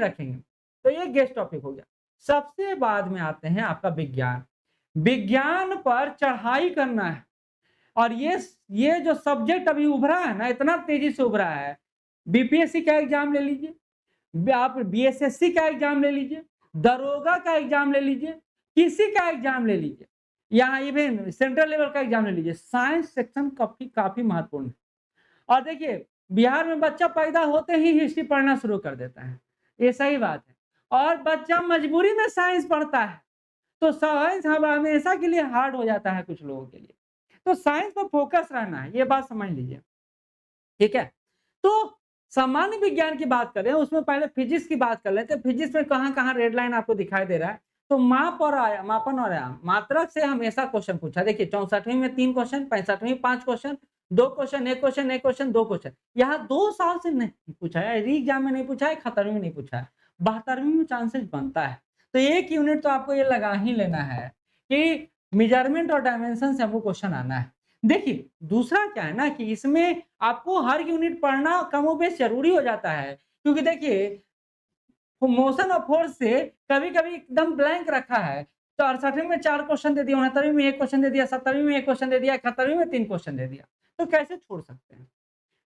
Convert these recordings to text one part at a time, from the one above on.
रखेंगे। तो ये गेस्ट टॉपिक हो गया। सबसे बाद में आते हैं आपका विज्ञान। विज्ञान पर चढ़ाई करना है, और ये जो सब्जेक्ट अभी उभरा है ना, इतना तेजी से उभरा है। बीपीएससी का एग्जाम ले लीजिए, आप बीएसएससी का एग्जाम ले लीजिए, दरोगा का एग्जाम ले लीजिए, किसी का एग्जाम ले लीजिए, यहाँ इवन सेंट्रल लेवल का एग्जाम ले लीजिए, साइंस सेक्शन काफी महत्वपूर्ण है। और देखिए बिहार में बच्चा पैदा होते ही हिस्ट्री पढ़ना शुरू कर देता है, ये सही बात है, और बच्चा मजबूरी में साइंस पढ़ता है, तो साइंस हमेशा के लिए हार्ड हो जाता है कुछ लोगों के लिए। तो साइंस पर फोकस रहना है, ये बात समझ लीजिए, ठीक है। तो सामान्य विज्ञान की बात करें, उसमें पहले फिजिक्स की बात कर लेते हैं। फिजिक्स में कहाँ रेड लाइन आपको दिखाई दे रहा है, तो मापन और आयाम, मात्रक से हमेशा क्वेश्चन पूछा। देखिए 64वीं में 3 क्वेश्चन, 65वीं 5 question, 2 question, 1 question, 1 question, 2 question. यहाँ 2 साल से नहीं पूछा है, री एग्जाम में नहीं पूछा है, 71वीं में नहीं पूछा है, 72वीं में चांसेस बनता है। तो 1 यूनिट तो आपको ये लगा ही लेना है कि मेजरमेंट और डायमेंशन से हमको क्वेश्चन आना है। देखिए दूसरा क्या है ना कि इसमें आपको हर यूनिट पढ़ना कमोबेश जरूरी हो जाता है, क्योंकि देखिए मोशन ऑफ फोर्स से कभी-कभी एकदम ब्लैंक रखा है, तो 68वीं में 4 क्वेश्चन दे दिया, 69वीं में 1 क्वेश्चन दे दिया, 70वीं में 1 क्वेश्चन दे दिया, 71वीं में 3 क्वेश्चन दे दिया, तो कैसे छोड़ सकते हैं?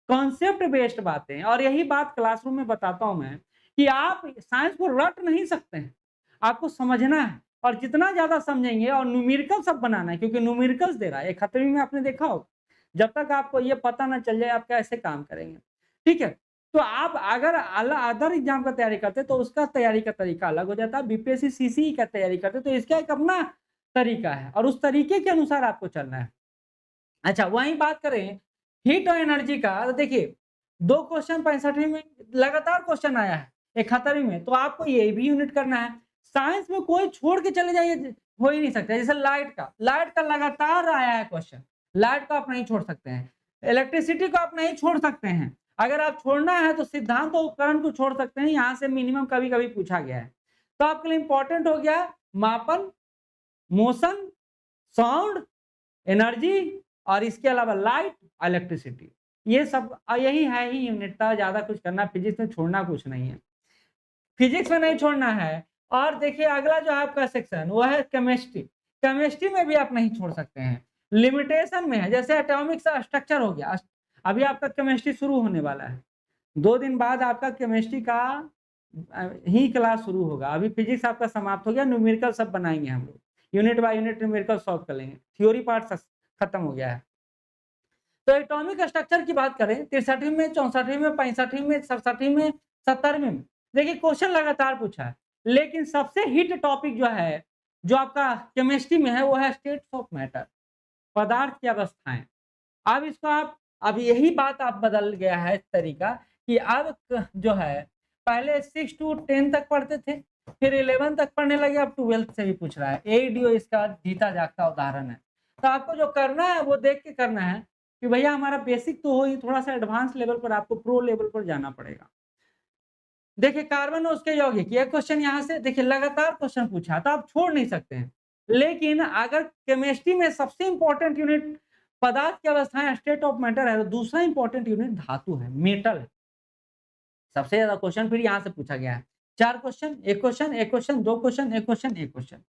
कॉन्सेप्ट बेस्ड बातें, और यही बात क्लासरूम में बताता हूं मैं कि आप साइंस को रट नहीं सकते हैं, आपको समझना है, और जितना ज्यादा समझेंगे, और न्यूमेरिकल सब बनाना है, क्योंकि न्यूमेरिकल्स दे रहा है 71वीं में आपने देखा हो। जब तक आपको ये पता ना चल जाए आप कैसे काम करेंगे, ठीक है। तो आप अगर अदर एग्जाम का तैयारी करते तो उसका तैयारी का तरीका अलग हो जाता है, बीपीएससी सीसी का तैयारी करते तो इसका एक अपना तरीका है, और उस तरीके के अनुसार आपको चलना है। अच्छा वही बात करें हीट और एनर्जी का, तो देखिए 2 क्वेश्चन 65वीं में लगातार क्वेश्चन आया है, 71वीं में, तो आपको ये भी यूनिट करना है। साइंस में कोई छोड़ के चले जाइए हो ही नहीं सकता। जैसे लाइट का लगातार आया है क्वेश्चन, लाइट को आप नहीं छोड़ सकते हैं, इलेक्ट्रिसिटी को आप नहीं छोड़ सकते हैं। अगर आप छोड़ना है तो सिद्धांत और उपकरण को छोड़ सकते हैं, यहाँ से मिनिमम कभी कभी पूछा गया है। तो आपके लिए इंपॉर्टेंट हो गया मापन, मोशन, साउंड, एनर्जी, और इसके अलावा लाइट, इलेक्ट्रिसिटी, ये सब यही है ही यूनिट था, ज्यादा कुछ करना फिजिक्स में छोड़ना कुछ नहीं है, फिजिक्स में नहीं छोड़ना है। और देखिए अगला जो है आपका सेक्शन वो है केमिस्ट्री। केमिस्ट्री में भी आप नहीं छोड़ सकते हैं, लिमिटेशन में है। जैसे एटॉमिक स्ट्रक्चर हो गया, अभी आपका केमिस्ट्री शुरू होने वाला है, 2 दिन बाद आपका केमिस्ट्री का ही क्लास शुरू होगा। अभी फिजिक्स आपका समाप्त हो गया, न्यूमेरिकल सब बनाएंगे हम लोग, unit by unit numerical solve कर लेंगे, थ्योरी पार्ट खत्म हो गया है। तो एटॉमिक स्ट्रक्चर की बात करें 63वीं में, 64वीं में, 65वीं में, 67वीं में, 70वीं में, देखिए क्वेश्चन लगातार पूछा है, लेकिन सबसे हिट टॉपिक जो है जो आपका केमिस्ट्री में है वो है स्टेट्स ऑफ मैटर, पदार्थ की अवस्थाएं। अब इसको आप, अब यही बात आप बदल गया है तरीका कि अब जो है पहले 6 to 10 तक पढ़ते थे, फिर 11 तक पढ़ने लगे, अब 12th से भी पूछ रहा है। एडीओ इसका जीता जागता उदाहरण है। तो आपको जो करना है वो देख के करना है कि भैया हमारा बेसिक तो हो ही, थोड़ा सा एडवांस लेवल पर आपको प्रो लेवल पर जाना पड़ेगा। देखिए कार्बन और उसके यौगिक, ये क्वेश्चन यहाँ से देखिए लगातार क्वेश्चन पूछा, तो आप छोड़ नहीं सकते हैं। लेकिन अगर केमिस्ट्री में सबसे इंपॉर्टेंट यूनिट पदार्थ की अवस्थाएं स्टेट ऑफ मैटर है, तो दूसरा इंपॉर्टेंट यूनिट धातु है, मेटल है। सबसे ज्यादा क्वेश्चन फिर यहाँ से पूछा गया है, 4 question, 1 question, 1 question, 2 question, 1 question, 1 question.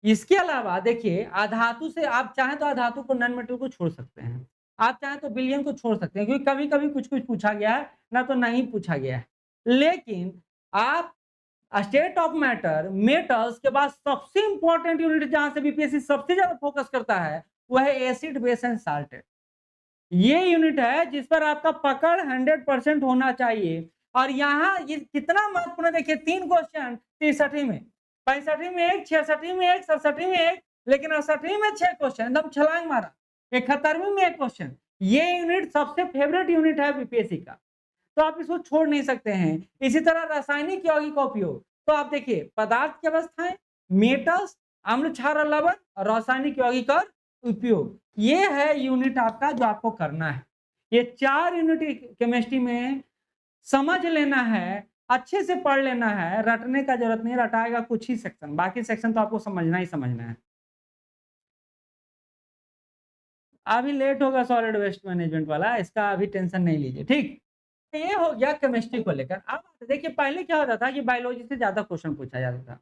इसके अलावा देखिए अधातु से आप चाहें तो अधातु को, नॉन मेटल को छोड़ सकते हैं, आप चाहें तो विलियन को छोड़ सकते हैं, क्योंकि कभी कभी कुछ कुछ पूछा गया है, ना तो नहीं पूछा गया है। लेकिन आप स्टेट ऑफ मैटर मेटल्स के बाद सबसे इंपॉर्टेंट यूनिट जहां से बीपीएससी सबसे ज्यादा फोकस करता है वो है एसिड बेस एंड साल्ट। ये यूनिट है जिस पर आपका पकड़ 100% होना चाहिए। और यहाँ ये कितना महत्वपूर्ण है, देखिए 3 क्वेश्चन 63 में, 65 में 1, 66 में 1, 67 में 1, लेकिन 68 में 6 क्वेश्चन, एकदम छलांग मारा। 71 में 1 क्वेश्चन। ये यूनिट सबसे फेवरेट यूनिट है बीपीएससी का, तो आप इसको छोड़ नहीं सकते हैं। इसी तरह रासायनिक यौगिक का उपयोग, तो आप देखिए पदार्थ की अवस्थाएं, मेटल्स, अम्ल क्षार और लवण, और रासायनिक यौगिक का उपयोग, ये है यूनिट आपका जो आपको करना है। ये 4 यूनिट केमिस्ट्री में समझ लेना है, अच्छे से पढ़ लेना है, रटने का जरूरत नहीं, रटाएगा कुछ ही सेक्शन, बाकी सेक्शन तो आपको समझना ही समझना है। अभी लेट होगा सॉलिड वेस्ट मैनेजमेंट वाला, इसका अभी टेंशन नहीं लीजिए, ठीक। ये हो गया केमिस्ट्री को लेकर। अब देखिए पहले क्या होता था कि बायोलॉजी से ज़्यादा क्वेश्चन पूछा जाता था।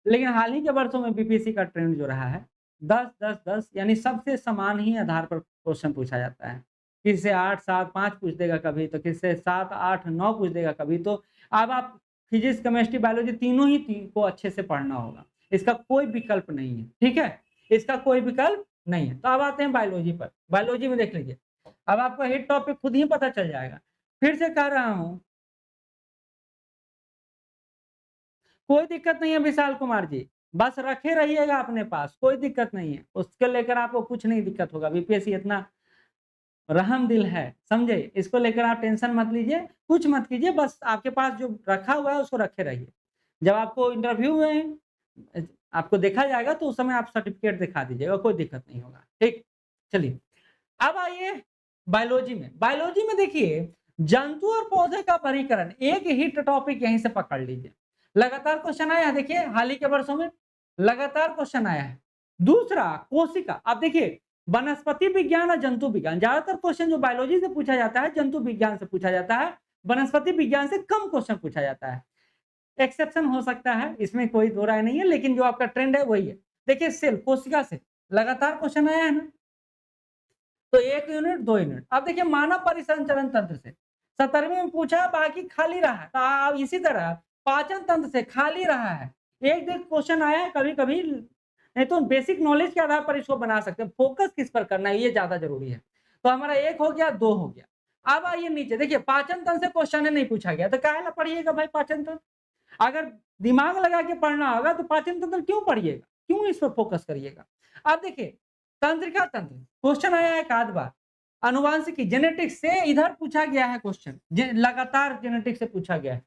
लेकिन हाल ही के वर्षों में बीपीएससी का ट्रेंड जो रहा है 10, 10, 10 यानी सबसे समान ही आधार पर क्वेश्चन पूछा जाता है। किसी से 8, 7, 5 पूछ देगा कभी, तो किसी से 7, 8, 9 पूछ देगा कभी। तो अब आप फिजिक्स, केमिस्ट्री, बायोलॉजी तीनों ही को अच्छे से पढ़ना होगा। इसका कोई विकल्प नहीं है, ठीक है? इसका कोई विकल्प नहीं है। तो अब आते हैं बायोलॉजी पर। बायोलॉजी में देख लीजिए, अब आपको हिट टॉपिक खुद ही पता चल जाएगा। फिर से कह रहा हूँ, कोई दिक्कत नहीं है विशाल कुमार जी, बस रखे रहिएगा अपने पास, कोई दिक्कत नहीं है। उसके लेकर आपको कुछ नहीं दिक्कत होगा। बीपीएससी इतना रहम दिल है, समझे? इसको लेकर आप टेंशन मत लीजिए, कुछ मत कीजिए, बस आपके पास जो रखा हुआ है उसको रखे रहिए। जब आपको इंटरव्यू में आपको देखा जाएगा तो उस समय आप सर्टिफिकेट दिखा दीजिएगा, कोई दिक्कत नहीं होगा, ठीक? चलिए, अब आइए बायोलॉजी में। बायोलॉजी में देखिए जंतु और पौधे का वर्गीकरण, एक हिट टॉपिक यहीं से पकड़ लीजिए। लगातार क्वेश्चन आया है, देखिए हाल ही के वर्षों में लगातार क्वेश्चन आया है। दूसरा कोशिका, अब देखिए वनस्पति विज्ञान और जंतु विज्ञान, ज्यादातर क्वेश्चन जो बायोलॉजी से पूछा जाता है जंतु विज्ञान से पूछा जाता है, वनस्पति विज्ञान से कम क्वेश्चन पूछा जाता है। एक्सेप्शन हो सकता है, इसमें कोई दो राय नहीं है, लेकिन जो आपका ट्रेंड है वही है। देखिए सेल, कोशिका से लगातार क्वेश्चन आया है ना, तो 1 यूनिट 2 यूनिट। अब देखिए मानव परिसंचरण तंत्र से 17वीं में पूछा, बाकी खाली रहा है। तो अब इसी तरह पाचन तंत्र से खाली रहा है, एक दिन क्वेश्चन आया है कभी कभी, नहीं तो बेसिक नॉलेज के आधार पर इसको बना सकते हैं। फोकस किस पर करना है ये ज्यादा जरूरी है। तो हमारा 1 हो गया, 2 हो गया। अब आइए नीचे, देखिए पाचन तंत्र से क्वेश्चन नहीं पूछा गया, तो काहे ना पढ़िएगा भाई पाचन तंत्र। अगर दिमाग लगा के पढ़ना होगा तो पाचन तंत्र क्यों पढ़िएगा, क्यों इस पर फोकस करिएगा। अब देखिए तंत्रिका तंत्र क्वेश्चन आया है एक आध बार, अनुवांशिकी जेनेटिक्स से इधर पूछा गया है क्वेश्चन, लगातार जेनेटिक्स से पूछा गया है।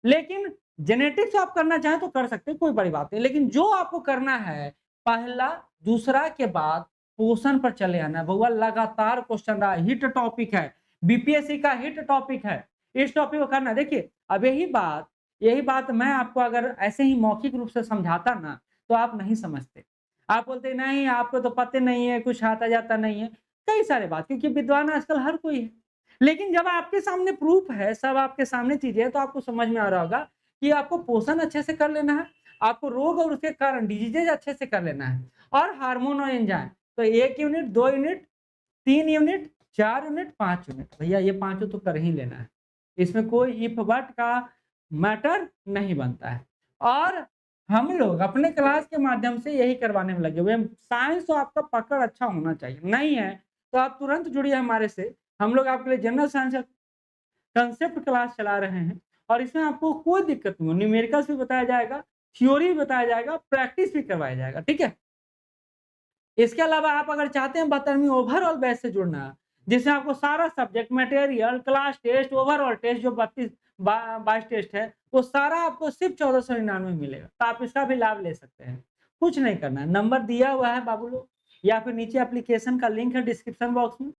लेकिन जेनेटिक्स आप करना चाहें तो कर सकते हैं, कोई बड़ी बात नहीं। लेकिन जो आपको करना है पहला दूसरा के बाद पोषण पर चले आना है। भैया लगातार क्वेश्चन रहा, हिट टॉपिक है, बीपीएससी का हिट टॉपिक है, इस टॉपिक को करना। देखिए अब यही बात मैं आपको अगर ऐसे ही मौखिक रूप से समझाता ना तो आप नहीं समझते। आप बोलते नहीं आपको तो पता नहीं है, कुछ आता जाता नहीं है, कई सारे बात, क्योंकि विद्वान आजकल हर कोई है। लेकिन जब आपके सामने प्रूफ है, सब आपके सामने चीजें है, तो आपको समझ में आ रहा होगा कि आपको पोषण अच्छे से कर लेना है, आपको रोग और उसके कारण डिजीजेज अच्छे से कर लेना है, और हार्मोन और एंजाइम। तो 1 unit 2 unit 3 unit 4 unit 5 unit, भैया ये पांचों तो कर ही लेना है। इसमें कोई इफ बट का मैटर नहीं बनता है। और हम लोग अपने क्लास के माध्यम से यही करवाने में लगे हुए हैं। साइंस तो आपका पकड़ अच्छा होना चाहिए, नहीं है तो आप तुरंत जुड़िए हमारे से। हम लोग आपके लिए जनरल साइंस कंसेप्ट क्लास चला रहे हैं, और इसमें आपको कोई दिक्कत नहीं हो। न्यूमेरिकल्स भी बताया जाएगा, थ्योरी भी बताया जाएगा, प्रैक्टिस भी करवाया जाएगा, ठीक है। इसके अलावा आप अगर चाहते हैं 72वीं ओवरऑल बैच से जुड़ना, जिसमें आपको सारा subject material, class test, overall test जो 22 टेस्ट है, वो सारा आपको सिर्फ 1499 मिलेगा। तो आप इसका भी लाभ ले सकते हैं। कुछ नहीं करना है, नंबर दिया हुआ है बाबू लोग, या फिर नीचे एप्लीकेशन का लिंक है डिस्क्रिप्शन बॉक्स में,